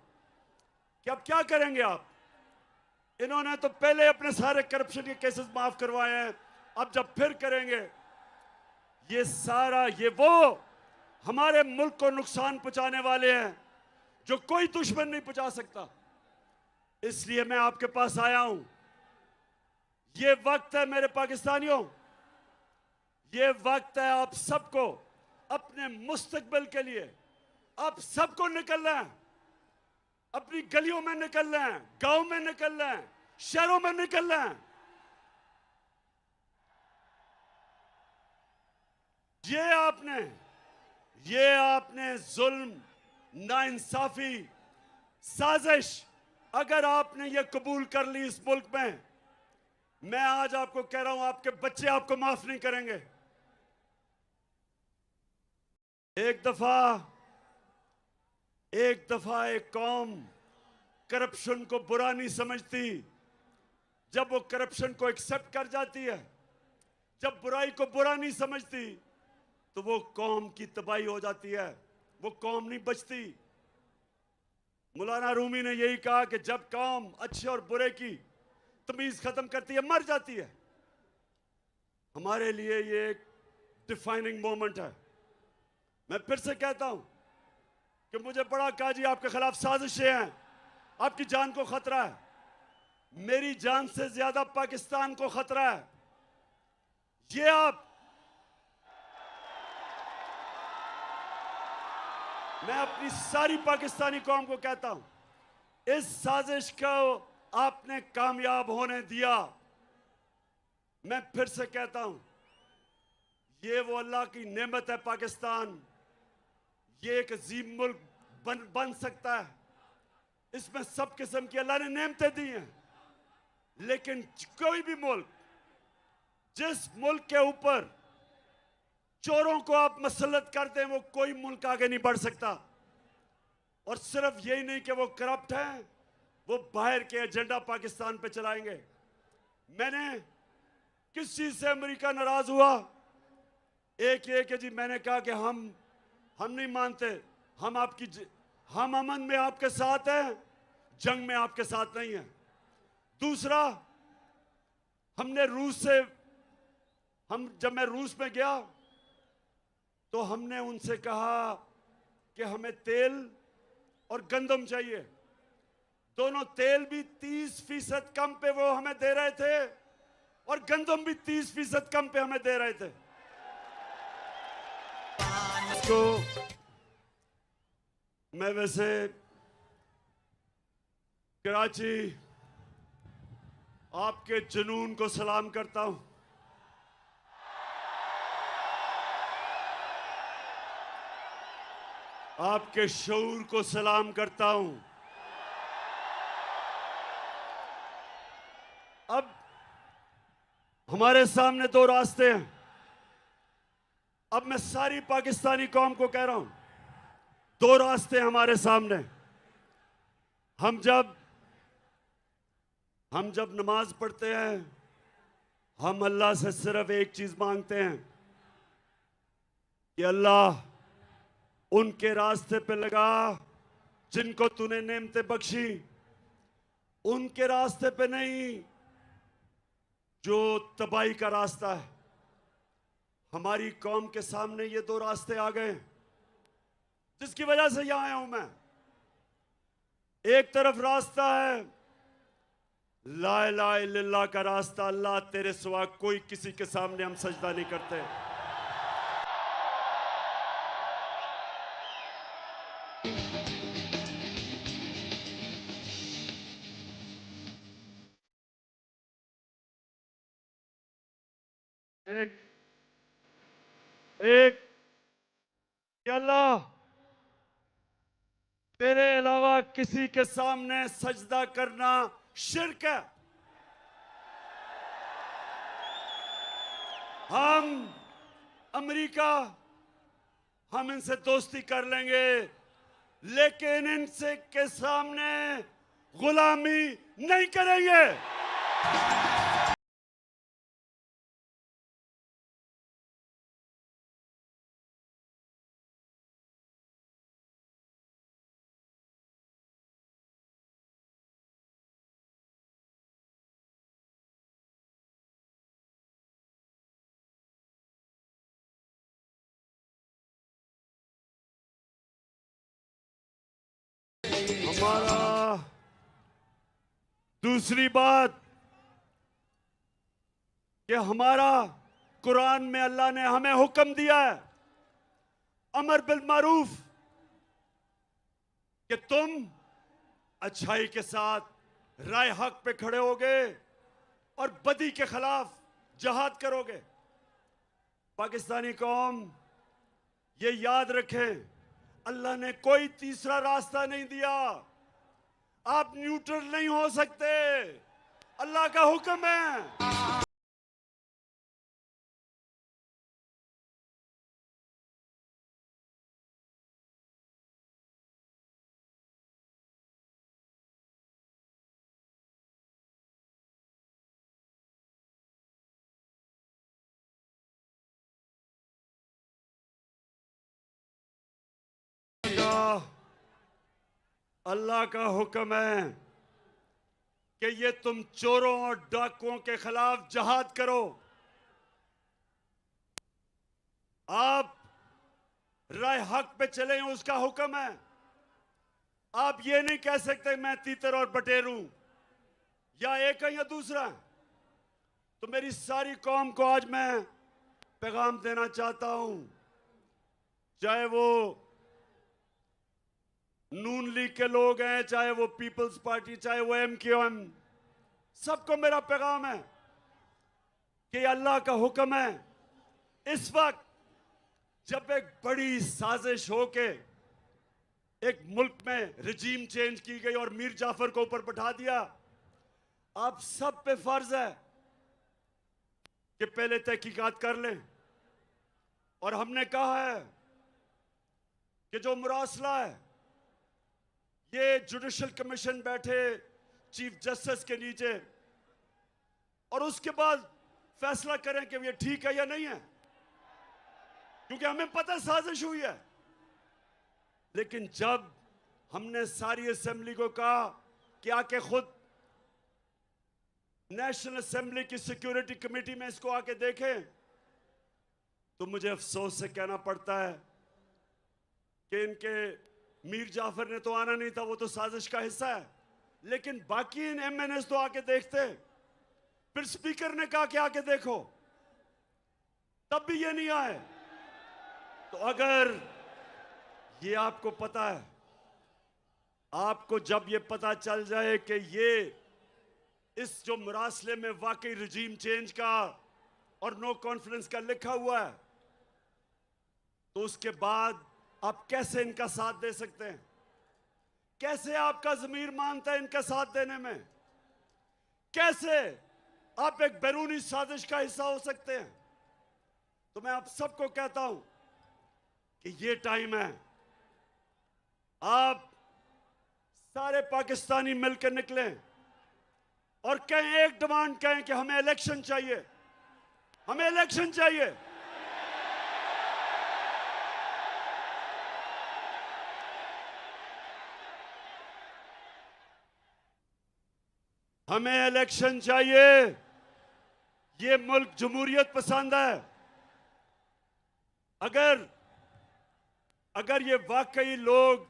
कि अब क्या करेंगे आप। इन्होंने तो पहले अपने सारे करप्शन के केसेस माफ करवाए हैं, अब जब फिर करेंगे ये सारा, ये वो हमारे मुल्क को नुकसान पहुंचाने वाले हैं जो कोई दुश्मन नहीं पहुंचा सकता। इसलिए मैं आपके पास आया हूं। ये वक्त है मेरे पाकिस्तानियों, ये वक्त है आप सबको अपने मुस्तकबिल के लिए, आप सबको निकलना है। अपनी गलियों में निकलना है, गांव में निकलना है, शहरों में निकलना है। ये आपने जुल्म, नाइंसाफी, साजिश अगर आपने ये कबूल कर ली इस मुल्क में, मैं आज आपको कह रहा हूं आपके बच्चे आपको माफ नहीं करेंगे। एक दफा एक कौम करप्शन को बुरा नहीं समझती। जब वो करप्शन को एक्सेप्ट कर जाती है, जब बुराई को बुरा नहीं समझती, तो वो कौम की तबाही हो जाती है, वो कौम नहीं बचती। मौलाना रूमी ने यही कहा कि जब कौम अच्छे और बुरे की तमीज खत्म करती है, मर जाती है। हमारे लिए ये एक डिफाइनिंग मोमेंट है। मैं फिर से कहता हूं कि मुझे बड़ा काजी आपके खिलाफ साजिशें हैं, आपकी जान को खतरा है, मेरी जान से ज्यादा पाकिस्तान को खतरा है। ये मैं अपनी सारी पाकिस्तानी कौम को कहता हूं, इस साजिश को आपने कामयाब होने दिया। मैं फिर से कहता हूं, ये वो अल्लाह की नेमत है पाकिस्तान। ये एक अजीम मुल्क बन सकता है। इसमें सब किस्म की अल्लाह ने नेमतें दी हैं। लेकिन कोई भी मुल्क, जिस मुल्क के ऊपर चोरों को आप मसलत कर दें, वो कोई मुल्क आगे नहीं बढ़ सकता। और सिर्फ यही नहीं कि वो करप्ट हैं, वो बाहर के एजेंडा पाकिस्तान पे चलाएंगे। मैंने किस चीज से अमेरिका नाराज हुआ? एक ये कि जी मैंने कहा कि हम नहीं मानते, हम अमन में आपके साथ हैं, जंग में आपके साथ नहीं हैं। दूसरा, जब मैं रूस में गया तो हमने उनसे कहा कि हमें तेल और गंदम चाहिए। दोनों, तेल भी 30% कम पे वो हमें दे रहे थे और गंदम भी 30% कम पे हमें दे रहे थे। तो मैं वैसे कराची आपके जुनून को सलाम करता हूं। आपके शऊर को सलाम करता हूं। अब हमारे सामने दो रास्ते हैं। अब मैं सारी पाकिस्तानी कौम को कह रहा हूं, दो रास्ते हमारे सामने। हम जब हम जब नमाज पढ़ते हैं हम अल्लाह से सिर्फ एक चीज मांगते हैं कि अल्लाह उनके रास्ते पे लगा जिनको तूने नेमतें बख्शी, उनके रास्ते पे नहीं जो तबाही का रास्ता है। हमारी कौम के सामने ये दो रास्ते आ गए जिसकी वजह से यहां आया हूं मैं। एक तरफ रास्ता है ला इलाहा इल्लल्लाह का रास्ता, अल्लाह तेरे सिवा कोई किसी के सामने हम सजदा नहीं करते। एक या अल्लाह तेरे अलावा किसी के सामने सजदा करना शिर्क है। हम अमेरिका हम इनसे दोस्ती कर लेंगे लेकिन इनसे के सामने गुलामी नहीं करेंगे। हमारा दूसरी बात कि हमारा कुरान में अल्लाह ने हमें हुक्म दिया है अमर बिल मारूफ कि तुम अच्छाई के साथ राय हक पे खड़े होगे और बदी के खिलाफ जहाद करोगे। पाकिस्तानी कौम ये याद रखें, अल्लाह ने कोई तीसरा रास्ता नहीं दिया। आप न्यूट्रल नहीं हो सकते, अल्लाह का हुक्म है। अल्लाह का हुक्म है कि ये तुम चोरों और डाकुओं के खिलाफ जहाद करो। आप राय हक पे चले, उसका हुक्म है। आप ये नहीं कह सकते मैं तीतर और बटेर हूं, या एक है या दूसरा है। तो मेरी सारी कौम को आज मैं पैगाम देना चाहता हूं, चाहे वो नून लीग के लोग हैं, चाहे वो पीपल्स पार्टी, चाहे वो MQM, सबको मेरा पैगाम है कि अल्लाह का हुक्म है। इस वक्त जब एक बड़ी साजिश होके एक मुल्क में रजीम चेंज की गई और मीर जाफर को ऊपर बैठा दिया, आप सब पे फर्ज है कि पहले तहकीकात कर लें। और हमने कहा है कि जो मुरासला है ये जुडिशल कमीशन बैठे चीफ जस्टिस के नीचे और उसके बाद फैसला करें कि ये ठीक है या नहीं है, क्योंकि हमें पता साजिश हुई है। लेकिन जब हमने सारी असेंबली को कहा कि आके खुद नेशनल असेंबली की सिक्योरिटी कमेटी में इसको आके देखें, तो मुझे अफसोस से कहना पड़ता है कि इनके मीर जाफर ने तो आना नहीं था, वो तो साजिश का हिस्सा है, लेकिन बाकी इन MNS तो आके देखते। फिर स्पीकर ने कहा कि आके देखो, तब भी ये नहीं आए। तो अगर ये आपको पता है, आपको जब ये पता चल जाए कि ये इस जो मुरासले में वाकई रजीम चेंज का और नो कॉन्फ्रेंस का लिखा हुआ है, तो उसके बाद आप कैसे इनका साथ दे सकते हैं? कैसे आपका ज़मीर मानता है इनका साथ देने में? कैसे आप एक बैरूनी साजिश का हिस्सा हो सकते हैं? तो मैं आप सबको कहता हूं कि ये टाइम है, आप सारे पाकिस्तानी मिलकर निकलें और कहें, एक डिमांड कहें कि हमें इलेक्शन चाहिए, हमें इलेक्शन चाहिए। हमें इलेक्शन चाहिए। ये मुल्क जमहूरियत पसंद है। अगर ये वाकई लोग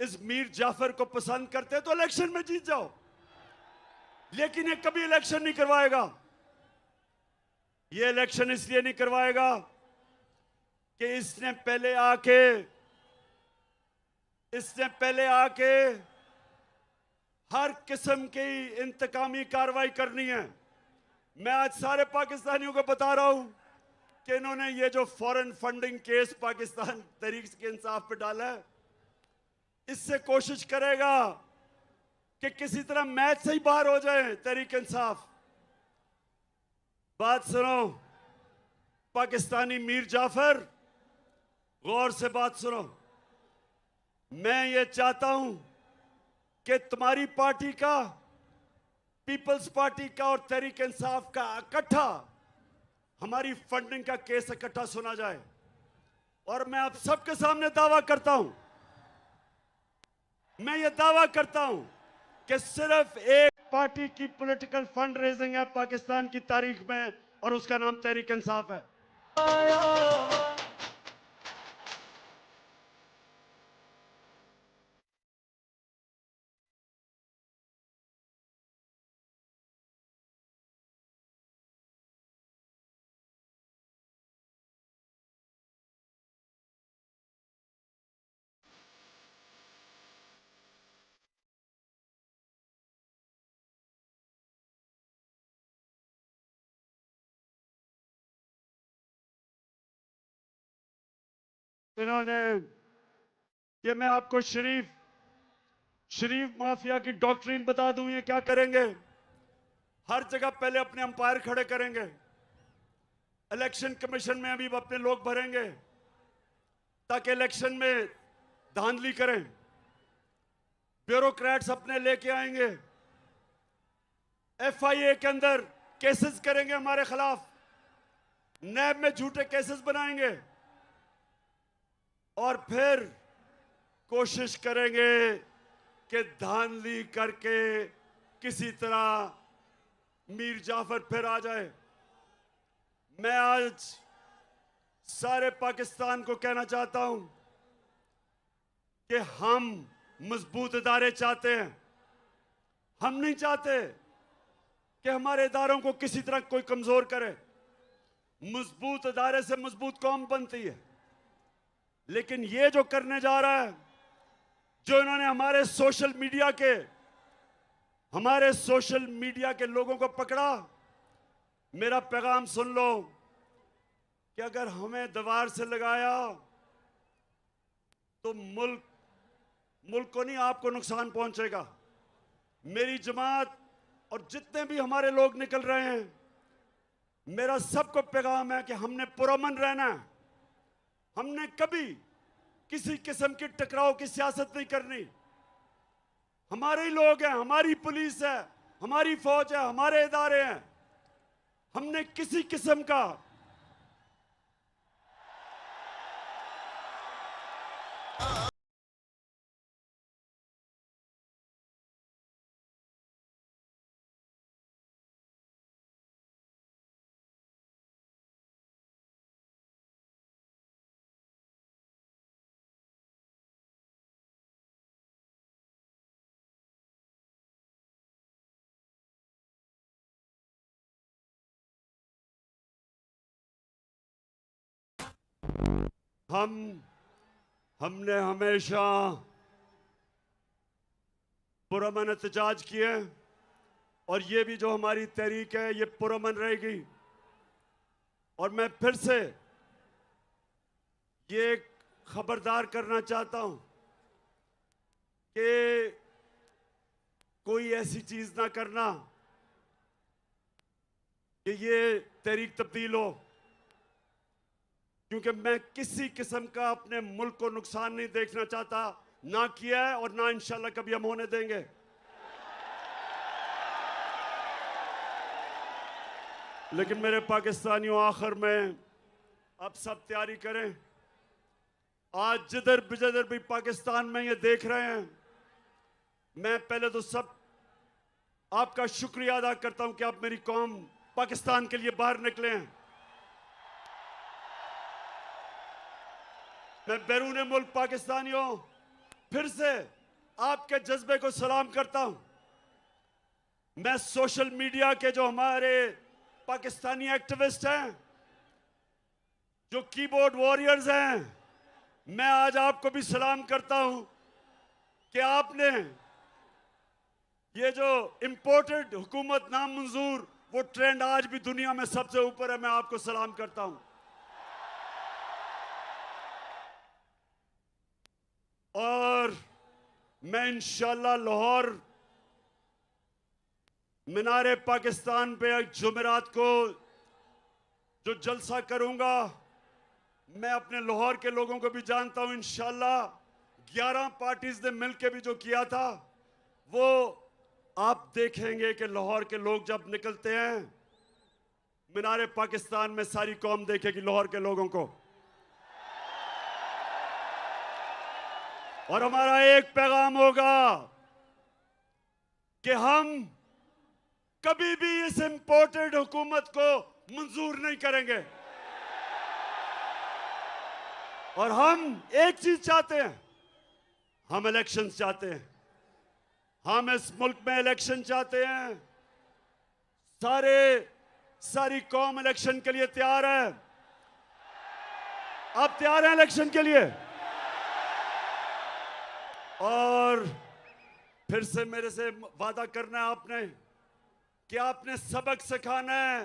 इस मीर जाफर को पसंद करते तो इलेक्शन में जीत जाओ, लेकिन ये कभी इलेक्शन नहीं करवाएगा। ये इलेक्शन इसलिए नहीं करवाएगा कि इसने पहले आके हर किस्म की इंतकामी कार्रवाई करनी है। मैं आज सारे पाकिस्तानियों को बता रहा हूं कि इन्होंने ये जो foreign funding case Pakistan Tehreek Insaf पे डाला है, इससे कोशिश करेगा कि किसी तरह मैच से ही बाहर हो जाए तहरीक इंसाफ। बात सुनो पाकिस्तानी मीर जाफर, गौर से बात सुनो। मैं ये चाहता हूं कि तुम्हारी पार्टी का, पीपल्स पार्टी का और तहरीक इंसाफ का इकट्ठा हमारी फंडिंग का केस इकट्ठा सुना जाए। और मैं आप सबके सामने दावा करता हूं, मैं ये दावा करता हूं कि सिर्फ एक पार्टी की पॉलिटिकल फंड रेजिंग है पाकिस्तान की तारीख में, और उसका नाम तहरीक इंसाफ है। इन्होंने ये, मैं आपको शरीफ माफिया की डॉक्ट्रिन बता दूं, ये क्या करेंगे। हर जगह पहले अपने अंपायर खड़े करेंगे, इलेक्शन कमीशन में अभी अपने लोग भरेंगे ताकि इलेक्शन में धांधली करें, ब्यूरोक्रेट्स अपने लेके आएंगे, एफआईए के अंदर केसेस करेंगे हमारे खिलाफ, नैब में झूठे केसेस बनाएंगे और फिर कोशिश करेंगे कि धांधली करके किसी तरह मीर जाफर फिर आ जाए। मैं आज सारे पाकिस्तान को कहना चाहता हूं कि हम मजबूत इदारे चाहते हैं। हम नहीं चाहते कि हमारे इदारों को किसी तरह कोई कमजोर करे। मजबूत इदारे से मजबूत कौम बनती है। लेकिन ये जो करने जा रहा है, जो इन्होंने हमारे सोशल मीडिया के लोगों को पकड़ा, मेरा पैगाम सुन लो कि अगर हमें दीवार से लगाया तो मुल्क को नहीं, आपको नुकसान पहुंचेगा। मेरी जमात और जितने भी हमारे लोग निकल रहे हैं, मेरा सबको पैगाम है कि हमने पुरअमन रहना है। हमने कभी किसी किस्म की टकराव की सियासत नहीं करनी। हमारे ही लोग हैं, हमारी पुलिस है, हमारी फौज है, हमारे इदारे हैं। हमने किसी किस्म का हमने हमेशा पुरअमन एहतजाज किए और ये भी जो हमारी तहरीक है ये पुरअमन रहेगी। और मैं फिर से ये खबरदार करना चाहता हूं कि कोई ऐसी चीज ना करना कि ये तहरीक तब्दील हो, क्योंकि मैं किसी किस्म का अपने मुल्क को नुकसान नहीं देखना चाहता, ना किया है और ना इंशाल्लाह कभी हम होने देंगे। लेकिन मेरे पाकिस्तानियों, आखिर में अब सब तैयारी करें। आज जिधर भी पाकिस्तान में ये देख रहे हैं, मैं पहले तो सब आपका शुक्रिया अदा करता हूं कि आप मेरी कौम पाकिस्तान के लिए बाहर निकले हैं। मैं बैरून मुल्क पाकिस्तानियों फिर से आपके जज्बे को सलाम करता हूं। मैं सोशल मीडिया के जो हमारे पाकिस्तानी एक्टिविस्ट हैं, जो कीबोर्ड वॉरियर्स हैं, मैं आज आपको भी सलाम करता हूं कि आपने ये जो इंपोर्टेड हुकूमत नामंजूर, वो ट्रेंड आज भी दुनिया में सबसे ऊपर है। मैं आपको सलाम करता हूं। और मैं इंशाल्लाह लाहौर मीनारे पाकिस्तान पे एक जुमेरात को जो जलसा करूंगा, मैं अपने लाहौर के लोगों को भी जानता हूं। इंशाल्लाह 11 पार्टीज ने मिलकर भी जो किया था, वो आप देखेंगे कि लाहौर के लोग जब निकलते हैं मीनारे पाकिस्तान में, सारी कौम देखेगी लाहौर के लोगों को। और हमारा एक पैगाम होगा कि हम कभी भी इस इंपोर्टेड हुकूमत को मंजूर नहीं करेंगे। और हम एक चीज चाहते हैं, हम इलेक्शंस चाहते हैं। हम इस मुल्क में इलेक्शन चाहते हैं। सारी कौम इलेक्शन के लिए तैयार है। आप तैयार हैं इलेक्शन के लिए? और फिर से मेरे से वादा करना है आपने कि आपने सबक सिखाना है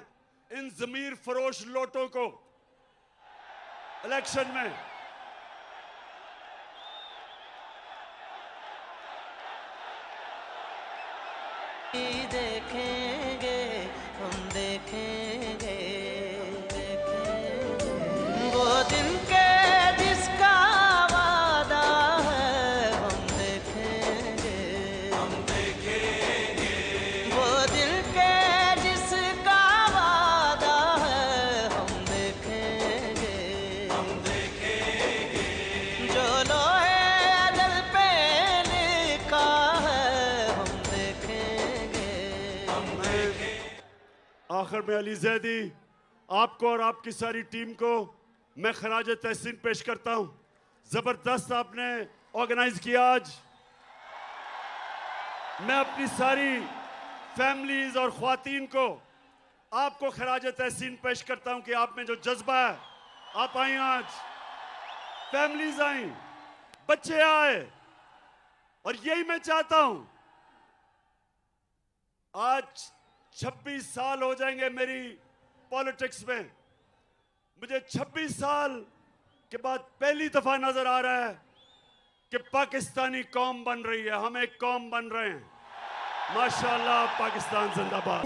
इन जमीर फरोश लोटों को इलेक्शन में। देखेंगे, हम देखेंगे, देखेंगे वो दिन के जिसका वादा है। हम देखेंगे, हम देखेंगे वो दिन के जिसका वादा है। हम देखेंगे, हम देखेंगे जो लोहे अदल पे लिखा है। हम देखेंगे, हम देखेंगे। आखिर में अली जैदी, आपको और आपकी सारी टीम को मैं खराज तहसीन पेश करता हूं। जबरदस्त आपने ऑर्गेनाइज किया आज। मैं अपनी सारी फैमिलीज और ख्वातीन को आपको खराज तहसीन पेश करता हूं कि आप में जो जज्बा है, आप आई आज, फैमिलीज आई, बच्चे आए, और यही मैं चाहता हूं। आज 26 साल हो जाएंगे मेरी पॉलिटिक्स में। मुझे 26 साल के बाद पहली दफा नजर आ रहा है कि पाकिस्तानी कौम बन रही है। हम एक कौम बन रहे हैं। माशाअल्लाह, पाकिस्तान जिंदाबाद।